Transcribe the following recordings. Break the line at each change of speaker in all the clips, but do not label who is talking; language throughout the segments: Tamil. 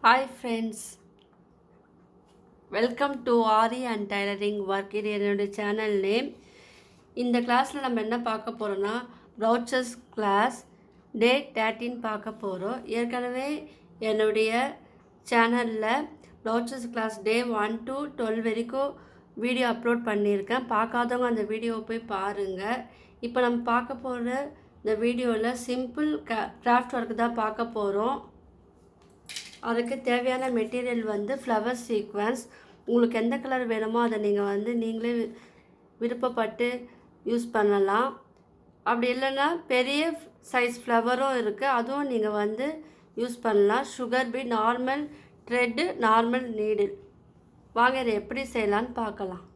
Hi friends, welcome to Ari and Tailoring Work. இது என்னோட சேனல் நேம். இந்த கிளாஸில் நம்ம என்ன பார்க்க போகிறோன்னா ப்ரௌச்சர்ஸ் கிளாஸ் டே 13 பார்க்க போகிறோம். ஏற்கனவே என்னுடைய சேனலில் ப்ரௌச்சர்ஸ் கிளாஸ் டே 1 to 12 வரைக்கும் வீடியோ அப்லோட் பண்ணியிருக்கேன். பார்க்காதவங்க அந்த வீடியோவை போய் பாருங்கள். இப்போ நம்ம பார்க்க போகிற இந்த வீடியோவில் சிம்பிள் கிராஃப்ட் ஒர்க் தான் பார்க்க போகிறோம். அதுக்கு தேவையான மெட்டீரியல் வந்து ஃப்ளவர் சீக்வன்ஸ். உங்களுக்கு எந்த கலர் வேணுமோ அதை நீங்கள் நீங்களே விருப்பப்பட்டு யூஸ் பண்ணலாம். அப்படி இல்லைன்னா பெரிய சைஸ் ஃப்ளவரும் இருக்குது, அதுவும் நீங்கள் யூஸ் பண்ணலாம். Sugar beat, normal thread, normal needle. வாங்க இதை எப்படி செய்யலான்னு பார்க்கலாம்.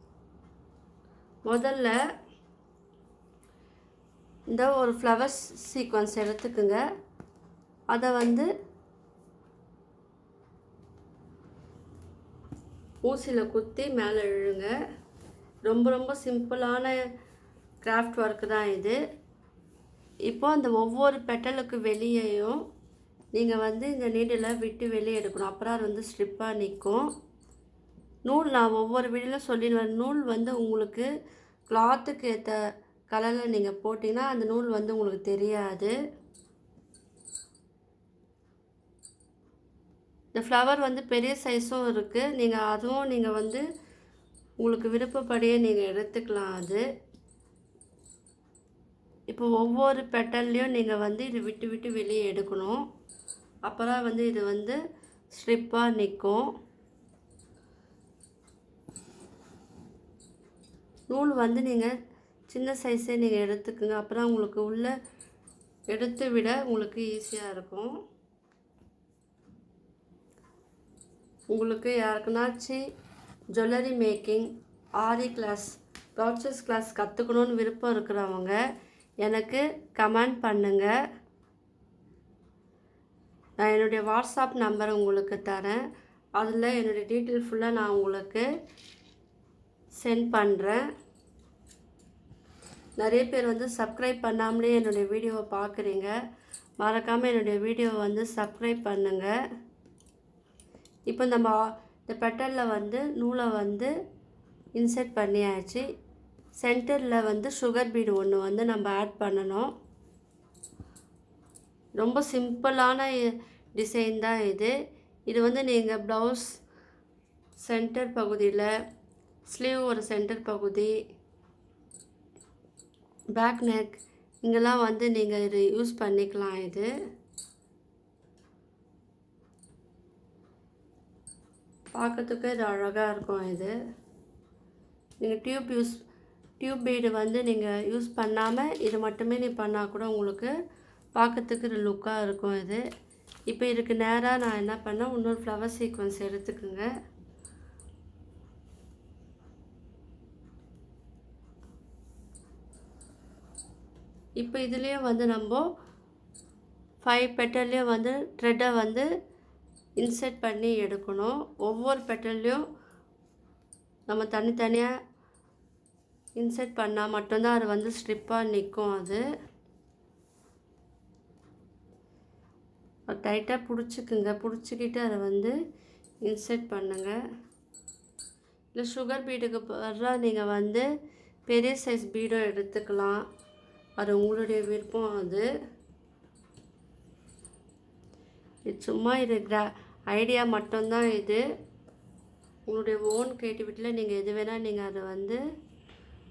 முதல்ல இந்த ஒரு ஃப்ளவர் சீக்வன்ஸ் எடுத்துக்குங்க. அதை ஊசியில் குத்தி மேலே இழுங்க. ரொம்ப சிம்பிளான கிராஃப்ட் ஒர்க்கு தான் இது. இப்போ அந்த ஒவ்வொரு பெட்டலுக்கு வெளியேயும் நீங்கள் இந்த நீடில் விட்டு வெளியே எடுக்கணும். அப்புறம் அது ஸ்ட்ரிப்பாக நிற்கும். நூல் நான் ஒவ்வொரு வீடியோவில் சொல்லிடுவேன். நூல் உங்களுக்கு கிளாத்துக்கு ஏற்ற கலரில் நீங்கள் போட்டிங்கன்னா அந்த நூல் உங்களுக்கு தெரியாது. இந்த ஃப்ளவர் பெரிய சைஸும் இருக்குது. நீங்கள் அதுவும் உங்களுக்கு விருப்பப்படியே நீங்கள் எடுத்துக்கலாம். அது இப்போ ஒவ்வொரு பெட்டல்லையும் நீங்கள் இது விட்டு விட்டு வெளியே எடுக்கணும். அப்போ தான் இது ஸ்ட்ரிப்பாக நிற்கும். நூல் நீங்கள் சின்ன சைஸே நீங்கள் எடுத்துக்குங்க. அப்புறம் உங்களுக்கு உள்ளே எடுத்து விட உங்களுக்கு ஈஸியாக இருக்கும். உங்களுக்கு யாருக்குனாச்சும் ஜுவல்லரி மேக்கிங், ஆரி கிளாஸ், ப்ரௌச்சர்ஸ் கிளாஸ் கற்றுக்கணுன்னு விருப்பம் இருக்கிறவங்க எனக்கு கமெண்ட் பண்ணுங்கள். நான் என்னுடைய வாட்ஸ்அப் நம்பர் உங்களுக்கு தரேன். அதில் என்னுடைய டீட்டெயில் ஃபுல்லாக நான் உங்களுக்கு சென்ட் பண்ணுறேன். நிறைய பேர் சப்ஸ்கிரைப் பண்ணாமலே என்னுடைய வீடியோவை பார்க்குறீங்க. மறக்காமல் என்னுடைய வீடியோவை சப்ஸ்கிரைப் பண்ணுங்கள். இப்போ நம்ம இந்த பெட்டலில் நூலை இன்சர்ட் பண்ணியாச்சு. சென்டரில் சுகர் பீடு ஒன்று நம்ம ஆட் பண்ணணும். ரொம்ப சிம்பிளான டிசைன் தான் இது. இது நீங்கள் ப்ளவுஸ் சென்டர் பகுதியில், ஸ்லீவ் ஒரு சென்டர் பகுதி, பேக் நெக் இங்கெல்லாம் நீங்கள் இது யூஸ் பண்ணிக்கலாம். இது பார்க்கறதுக்கு இது அழகாக இருக்கும். இது நீங்கள் டியூப் பீடு நீங்கள் யூஸ் பண்ணாமல் இது மட்டுமே பண்ணால் கூட உங்களுக்கு பார்க்கறதுக்கு இது லுக்காக இருக்கும். இது இப்போ இதுக்கு நேராக நான் என்ன பண்ணேன், இன்னொரு ஃப்ளவர் சீக்வன்ஸ் எடுத்துக்குங்க. இப்போ இதுலேயும் நம்ம 5 பெட்டல்லையும் த்ரெட்டை இன்சர்ட் பண்ணி எடுக்கணும். ஒவ்வொரு பெட்டல்லையும் நம்ம தனித்தனியாக இன்சர்ட் பண்ணால் மட்டும்தான் அது ஸ்ட்ரிப்பாக நிற்கும். அது டைட்டாக பிடிச்சிக்குங்க. பிடிச்சிக்கிட்டு அதை இன்சர்ட் பண்ணுங்கள். இல்லை சுகர் பீடுக்கு பதிலாக நீங்கள் பெரிய சைஸ் பீடும் எடுத்துக்கலாம். அது உங்களுடைய விருப்பம். அது சும்மா இது ஐடியா மட்டும்தான். இது உங்களுடைய ஓன் கிரியேட்டிவிட்டியில் நீங்கள் எது வேணால் நீங்கள் அதை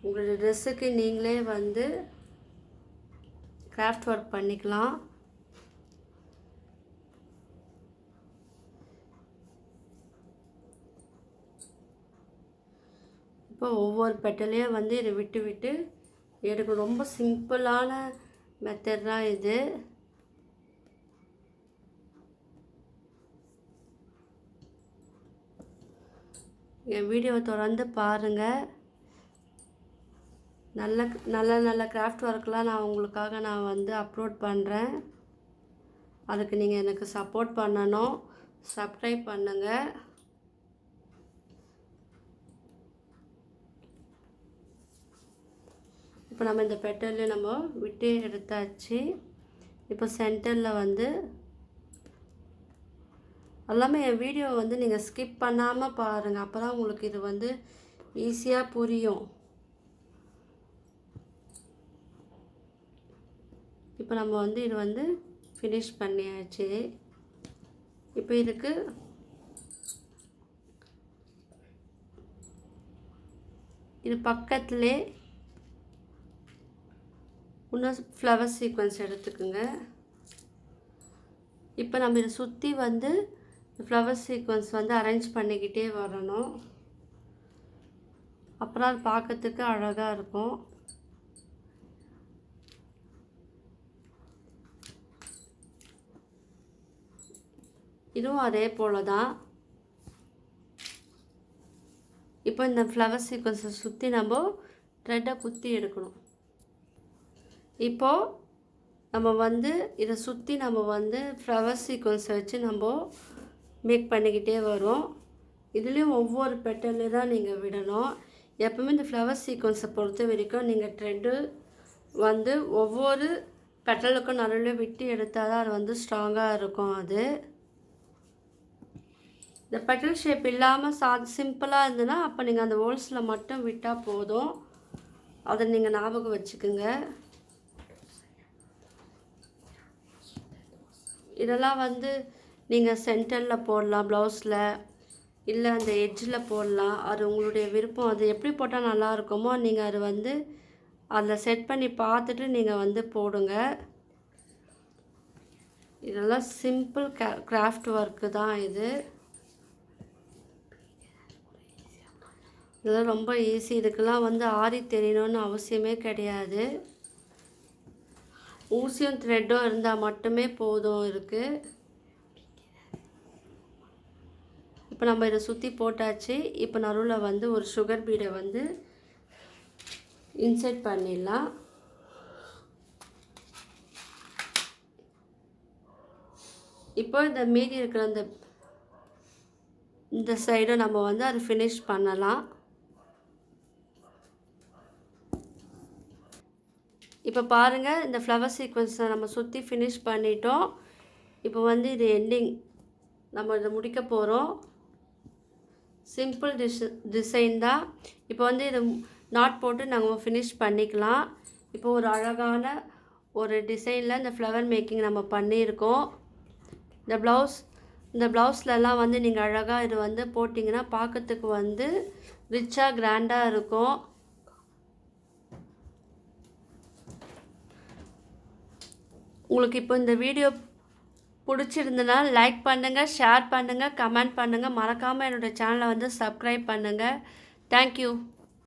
உங்களுடைய ட்ரெஸ்ஸுக்கு நீங்களே கிராஃப்ட் ஒர்க் பண்ணிக்கலாம். இப்போ ஒவ்வொரு பெட்டலையும் இதை விட்டு விட்டு எடுக்கும். ரொம்ப சிம்பிளான மெத்தட் தான் இது. என் வீடியோவை தொடர்ந்து பாருங்கள். நல்ல கிராஃப்ட் ஒர்க்லாம் நான் உங்களுக்காக அப்லோட் பண்ணுறேன். அதுக்கு நீங்கள் எனக்கு சப்போர்ட் பண்ணணும். சப்ஸ்கிரைப் பண்ணுங்கள். இப்போ நம்ம இந்த பெட்டல்லையும் நம்ம விட்டு எடுத்தாச்சு. இப்போ சென்டரில் எல்லாமே என் வீடியோ வந்து நீங்கள் ஸ்கிப் பண்ணாமல் பாருங்கள். அப்போ தான் உங்களுக்கு இது வந்து ஈஸியாக புரியும். இப்போ நம்ம வந்து இது வந்து ஃபினிஷ் பண்ணியாச்சு. இப்போ இதுக்கு இது பக்கத்துலே இன்னும் ஃப்ளவர் சீக்வன்ஸ் எடுத்துக்குங்க. இப்போ நம்ம இதை சுற்றி வந்து ஃப்ளவர் சீக்வன்ஸ் வந்து அரேஞ்ச் பண்ணிக்கிட்டே வரணும். அப்புறம் அது பார்க்கறதுக்கு அழகாக இருக்கும். இதுவும் அதே போல் தான். இப்போ இந்த ஃப்ளவர் சீக்வன்ஸை சுற்றி நம்ம த்ரெட்டை குத்தி எடுக்கணும். இப்போது நம்ம வந்து இதை சுற்றி நம்ம வந்து ஃப்ளவர் சீக்வன்ஸை வச்சு நம்ம மேக் பண்ணிக்கிட்டே வரோம். இதுலேயும் ஒவ்வொரு பெட்டல்லே தான் நீங்கள் விடணும். எப்பவுமே இந்த ஃப்ளவர் சீக்வன்ஸை பொறுத்த வரைக்கும் நீங்கள் த்ரெட்டு வந்து ஒவ்வொரு பெட்டலுக்கும் நடுவில் விட்டு எடுத்தால் தான் அது வந்து ஸ்ட்ராங்காக இருக்கும். அது இந்த பெட்டல் ஷேப் இல்லாமல் சிம்பிளாக இருந்ததுன்னா அப்போ நீங்கள் அந்த ஹோல்ஸில் மட்டும் விட்டால் போதும். அதை நீங்கள் ஞாபகம் வச்சுக்கோங்க. இதெல்லாம் வந்து நீங்கள் சென்டரில் போடலாம், ப்ளவுஸில் இல்லை அந்த எட்ஜில் போடலாம். அது உங்களுடைய விருப்பம். அது எப்படி போட்டால் நல்லா இருக்குமோ நீங்கள் அது வந்து அதில் செட் பண்ணி பார்த்துட்டு நீங்கள் வந்து போடுங்க. இதெல்லாம் சிம்பிள் கிராஃப்ட் ஒர்க்கு தான் இது. இதெல்லாம் ரொம்ப ஈஸி. இதுக்கெல்லாம் வந்து ஆரி தெரியணும்னு அவசியமே கிடையாது. ஊசியும் த்ரெட்டும் இருந்தால் மட்டுமே போதும் இருக்குது. இப்போ நம்ம இதை சுற்றி போட்டாச்சு. இப்போ நடுவில் வந்து ஒரு சுகர் பீடை வந்து இன்சர்ட் பண்ணிடலாம். இப்போ இந்த மீதி இருக்கிற இந்த சைடை நம்ம வந்து அதை ஃபினிஷ் பண்ணலாம். இப்போ பாருங்கள், இந்த ஃப்ளவர் சீக்வன்ஸை நம்ம சுற்றி ஃபினிஷ் பண்ணிட்டோம். இப்போ வந்து இது எண்டிங் நம்ம இதை முடிக்க போகிறோம். சிம்பிள் டிசைன் தான். இப்போ வந்து இது நாட் போட்டு நாங்கள் ஃபினிஷ் பண்ணிக்கலாம். இப்போ ஒரு அழகான ஒரு டிசைனில் இந்த ஃப்ளவர் மேக்கிங் நம்ம பண்ணியிருக்கோம். இந்த ப்ளவுஸ்லலாம் வந்து நீங்கள் அழகாக இது வந்து போட்டிங்கன்னா பார்க்கறதுக்கு வந்து ரிச்சாக கிராண்டாக இருக்கும். உங்களுக்கு இப்போ இந்த வீடியோ பிடிச்சிருந்தனா லைக் பண்ணுங்கள், ஷேர் பண்ணுங்கள், கமெண்ட் பண்ணுங்கள். மறக்காமல் என்னோடய சேனலை வந்து சப்ஸ்கிரைப் பண்ணுங்கள். தேங்க்யூ.